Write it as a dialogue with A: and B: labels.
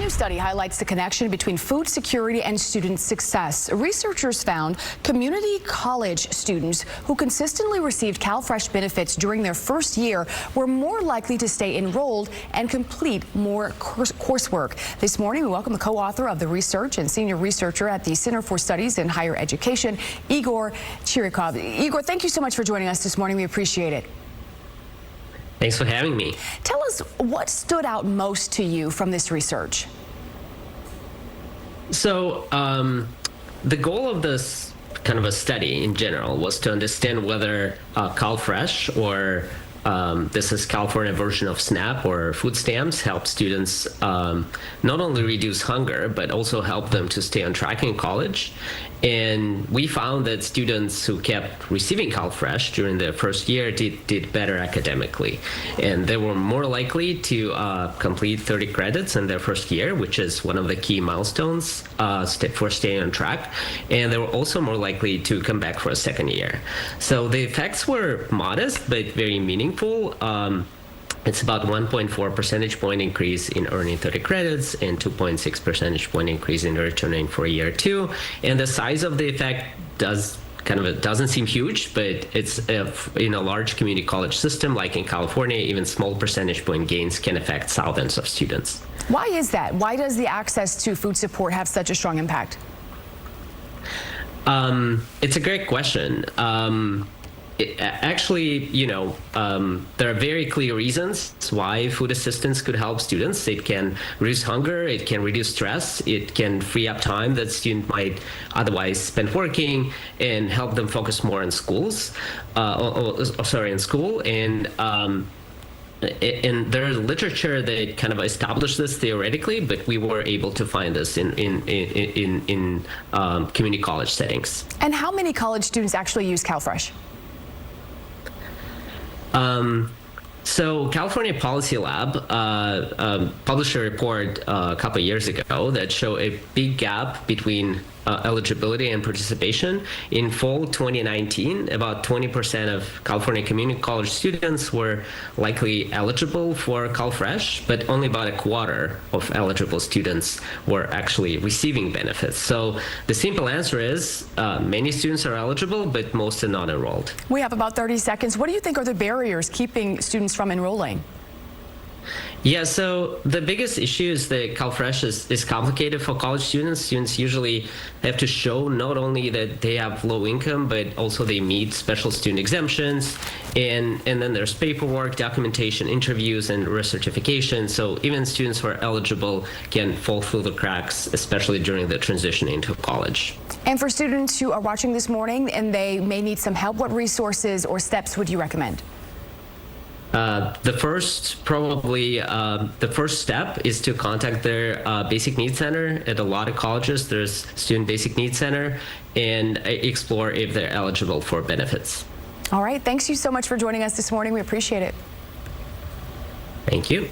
A: new study highlights the connection between food security and student success. Researchers found community college students who consistently received CalFresh benefits during their first year were more likely to stay enrolled and complete more coursework. This morning, we welcome the co-author of the research and senior researcher at the Center for Studies in Higher Education, Igor Chirikov. Igor, thank you so much for joining us this morning. We appreciate it.
B: Thanks for having me.
A: Tell us what stood out most to you from this research.
B: So the goal of this kind of a study in general was to understand whether CalFresh, or this is California version of SNAP or food stamps, help students not only reduce hunger, but also help them to stay on track in college. And we found that students who kept receiving CalFresh during their first year did better academically. And they were more likely to complete 30 credits in their first year, which is one of the key milestones for staying on track. And they were also more likely to come back for a second year. So the effects were modest, but very meaningful. It's about 1.4 percentage point increase in earning 30 credits and 2.6 percentage point increase in returning for year two. And the size of the effect doesn't seem huge, but it's in a large community college system like in California, even small percentage point gains can affect thousands of students.
A: Why is that? Why does the access to food support have such a strong impact?
B: It's a great question. Actually, there are very clear reasons why food assistance could help students. It can reduce hunger, it can reduce stress, it can free up time that students might otherwise spend working and help them focus more on schools, in school. And there is literature that kind of established this theoretically, but we were able to find this in community college settings.
A: And how many college students actually use CalFresh?
B: So California Policy Lab published a report a couple of years ago that showed a big gap between eligibility and participation. In fall 2019, about 20% of California community college students were likely eligible for CalFresh, but only about a quarter of eligible students were actually receiving benefits. So the simple answer is many students are eligible, but most are not enrolled.
A: We have about 30 seconds. What do you think are the barriers keeping students from enrolling?
B: Yeah, so the biggest issue is that CalFresh is complicated for college students. Students usually have to show not only that they have low income, but also they meet special student exemptions. And then there's paperwork, documentation, interviews, and recertification. So even students who are eligible can fall through the cracks, especially during the transition into college.
A: And for students who are watching this morning and they may need some help, what resources or steps would you recommend?
B: The first step is to contact their basic needs center. At a lot of colleges, there's student basic needs center, and explore if they're eligible for benefits.
A: All right. Thanks you so much for joining us this morning. We appreciate it.
B: Thank you.